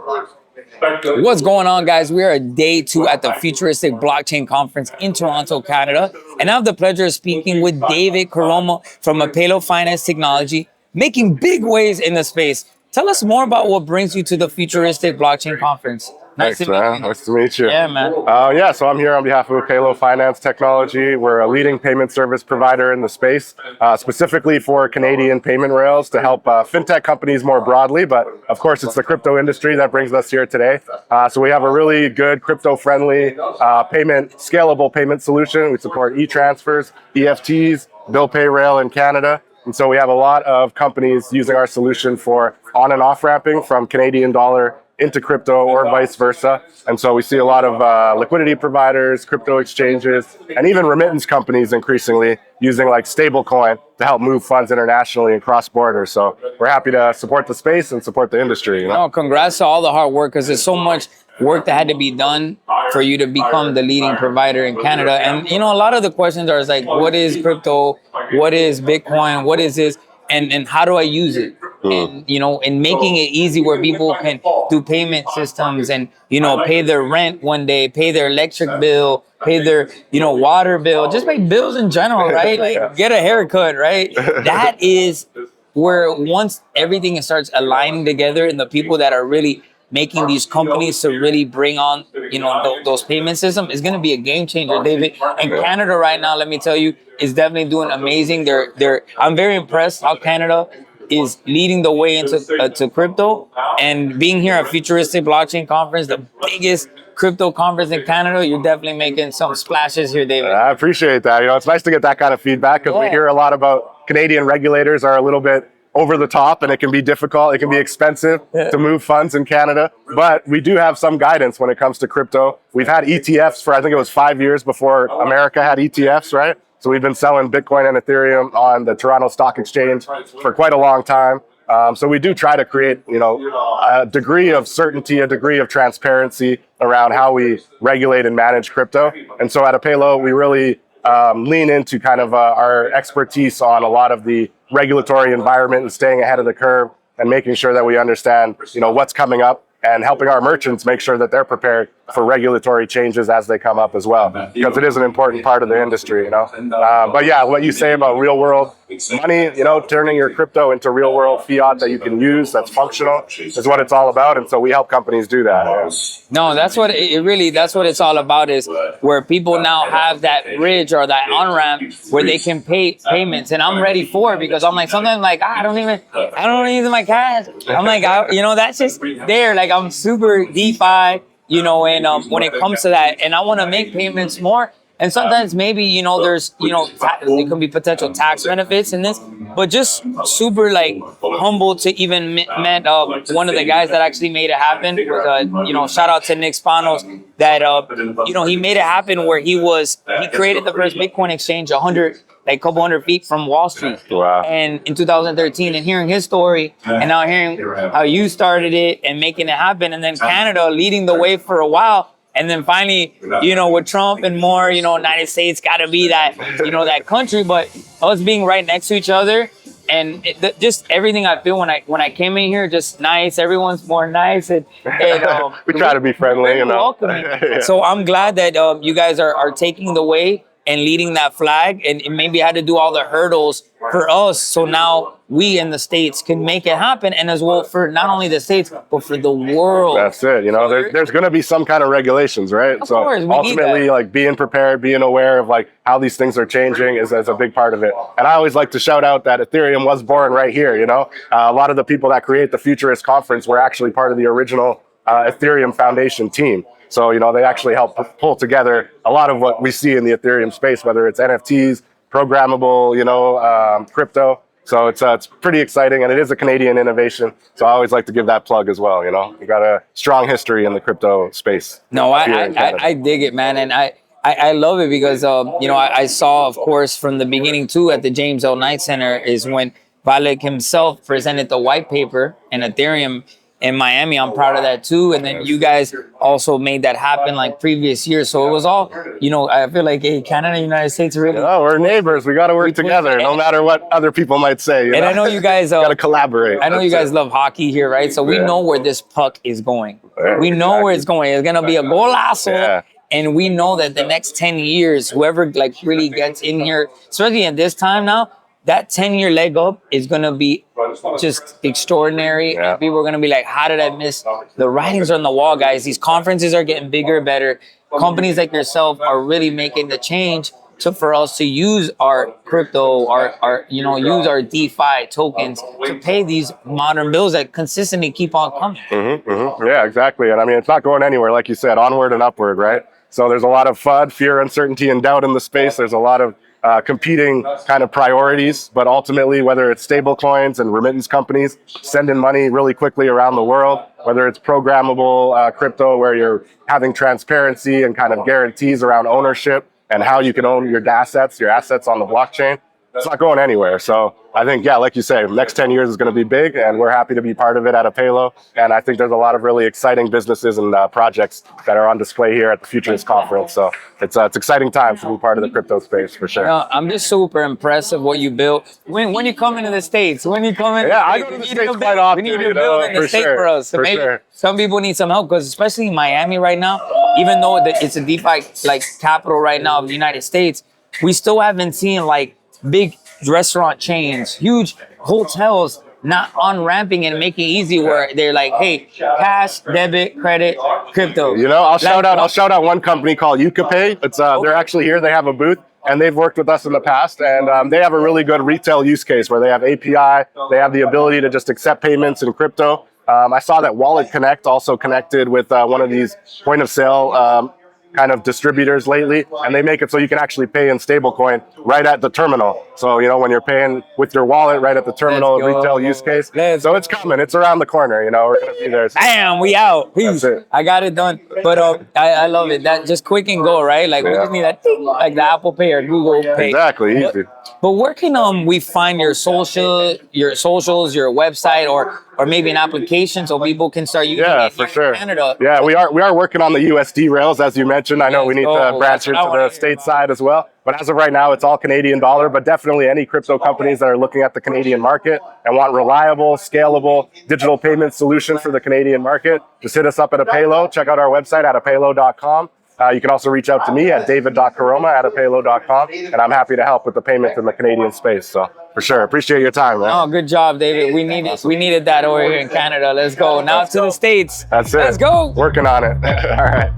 What's going on, guys? We are at day 2 at the Futuristic Blockchain Conference in Toronto, Canada. And I have the pleasure of speaking with David Koroma from Apaylo Finance Technology, making big waves in the space. Tell us more about what brings you to the Futuristic Blockchain Conference. Thanks, man. Nice to meet you. Yeah, man. So I'm here on behalf of Apaylo Finance Technology. We're a leading payment service provider in the space, specifically for Canadian payment rails to help fintech companies more broadly. But of course, it's the crypto industry that brings us here today. So we have a really good crypto-friendly scalable payment solution. We support e-transfers, EFTs, bill pay rail in Canada. And so we have a lot of companies using our solution for on and off ramping from Canadian dollar into crypto or vice versa. And so we see a lot of liquidity providers, crypto exchanges, and even remittance companies increasingly using like stablecoin to help move funds internationally and cross borders. So we're happy to support the space and support the industry. You know? No, congrats to all the hard work, because there's so much work that had to be done for you to become the leading provider in Canada. And a lot of the questions are like, what is crypto? What is Bitcoin? What is this? And how do I use it? And, and making it easy where people can do payment systems and, pay their rent one day, pay their electric bill, pay their, water bill, just pay bills in general, right? Like get a haircut, right? That is where once everything starts aligning together and the people that are really making these companies to really bring on, those payment systems is going to be a game changer, David. And Canada right now, let me tell you, is definitely doing amazing. I'm very impressed how Canada is leading the way into crypto, and being here at Futuristic Blockchain Conference, the biggest crypto conference in Canada. You're definitely making some splashes here, David. I appreciate that. It's nice to get that kind of feedback, because we hear a lot about Canadian regulators are a little bit over the top, and it can be difficult. It can be expensive to move funds in Canada, but we do have some guidance when it comes to crypto. We've had ETFs for, I think it was 5 years before America had ETFs, right? So we've been selling Bitcoin and Ethereum on the Toronto Stock Exchange for quite a long time. So we do try to create, a degree of certainty, a degree of transparency around how we regulate and manage crypto. And so at Apaylo, we really lean into kind of our expertise on a lot of the regulatory environment and staying ahead of the curve and making sure that we understand, what's coming up, and helping our merchants make sure that they're prepared for regulatory changes as they come up as well, because it is an important part of the industry, But yeah, what you say about real world money, turning your crypto into real world fiat that you can use, that's functional, is what it's all about. And so we help companies do that. No, that's what that's what it's all about, is where people now have that bridge or that on-ramp where they can pay payments. And I'm ready for it, because I'm like, sometimes like, I don't use my cash. I'm like, that's just there. Like I'm super DeFi, and when it comes to that, and I want to make payments more. And sometimes maybe, there's, there can be potential tax benefits in this, but just super like humble to even met one of the guys that actually made it happen. Shout out to Nick Spanos that, he made it happen where he created the first Bitcoin exchange a couple hundred feet from Wall Street. Wow. And in 2013, and hearing his story, and now hearing how you started it and making it happen, and then Canada leading the way for a while. And then finally, with Trump and more, United States got to be that, that country. But us being right next to each other, and just everything I feel when I came in here, just nice. Everyone's more nice, and we try to be friendly, welcoming. Yeah. So I'm glad that you guys are taking the way and leading that flag, and maybe had to do all the hurdles for us. So now we in the States can make it happen, and as well for not only the States, but for the world. That's it. There's going to be some kind of regulations, right? Of course, ultimately, like being prepared, being aware of like how these things are changing is a big part of it. And I always like to shout out that Ethereum was born right here. A lot of the people that create the Futurist Conference were actually part of the original Ethereum Foundation team. So, they actually help pull together a lot of what we see in the Ethereum space, whether it's NFTs, programmable, crypto. So it's pretty exciting, and it is a Canadian innovation. So I always like to give that plug as well. We got a strong history in the crypto space. No, I dig it, man. And I love it because, I saw, of course, from the beginning too at the James L. Knight Center is when Vitalik himself presented the white paper and Ethereum in Miami. I'm proud of that too. And then you guys also made that happen like previous years. So it was all, you know, I feel like, hey, Canada, United States really. Oh, we're neighbors. We got to work together, no matter what other people might say. And I know you guys got to collaborate. I know you guys love hockey here, right? So we know where this puck is going. We know where it's going. It's gonna be a golazo. Yeah. And we know that the next 10 years, whoever like really gets in here, especially at this time now, that 10-year leg up is going to be just extraordinary. Yeah. And people are going to be like, how did I miss? The writings are on the wall, guys. These conferences are getting bigger and better. Companies like yourself are really making the change for us to use our crypto, use our DeFi tokens to pay these modern bills that consistently keep on coming. Yeah, exactly. And I mean, it's not going anywhere. Like you said, onward and upward, right? So there's a lot of FUD, fear, uncertainty, and doubt in the space. There's a lot of competing kind of priorities, but ultimately, whether it's stable coins and remittance companies sending money really quickly around the world, whether it's programmable crypto where you're having transparency and kind of guarantees around ownership and how you can own your assets on the blockchain, it's not going anywhere. So I think, yeah, like you say, next 10 years is going to be big, and we're happy to be part of it at Apaylo. And I think there's a lot of really exciting businesses and projects that are on display here at the Futurist Conference. So it's exciting times to be part of the crypto space for sure. No, I'm just super impressed of what you built. When you come into the States, I go to the States quite often. We need to build in the States for us. So maybe some people need some help, because especially in Miami right now, even though it's a DeFi like capital right now of the United States, we still haven't seen like big restaurant chains, huge hotels not on-ramping and making it easy where they're like, hey, cash, debit, credit, crypto. You know, I'll shout out one company called UCAPay. It's they're actually here. They have a booth, and they've worked with us in the past, and they have a really good retail use case where they have API, they have the ability to just accept payments in crypto. I saw that Wallet Connect also connected with one of these point of sale kind of distributors lately, and they make it so you can actually pay in stablecoin right at the terminal. So, you know, when you're paying with your wallet right at the terminal, retail use case. So it's coming. It's around the corner. You know, we're going to be there. Bam, we out. Peace. I got it done. But I love it. That just quick and go, right? Like we just need that thing, like the Apple Pay or Google Pay. Exactly, easy. But where can we find your socials, your website, or maybe an application so people can start using it for sure. in Canada? Yeah, we are working on the USD rails, as you mentioned. I know we need to branch into the state side as well. But as of right now, it's all Canadian dollar. But definitely any crypto companies that are looking at the Canadian market and want reliable, scalable digital payment solution for the Canadian market, just hit us up at Apaylo. Check out our website at apaylo.com. You can also reach out to me at david.koroma@apaylo.com, and I'm happy to help with the payments in the Canadian space. So for sure, appreciate your time, man. Oh, good job, David. We needed that over here in Canada. Let's go. Now to the States. That's it. Let's go. Working on it. All right.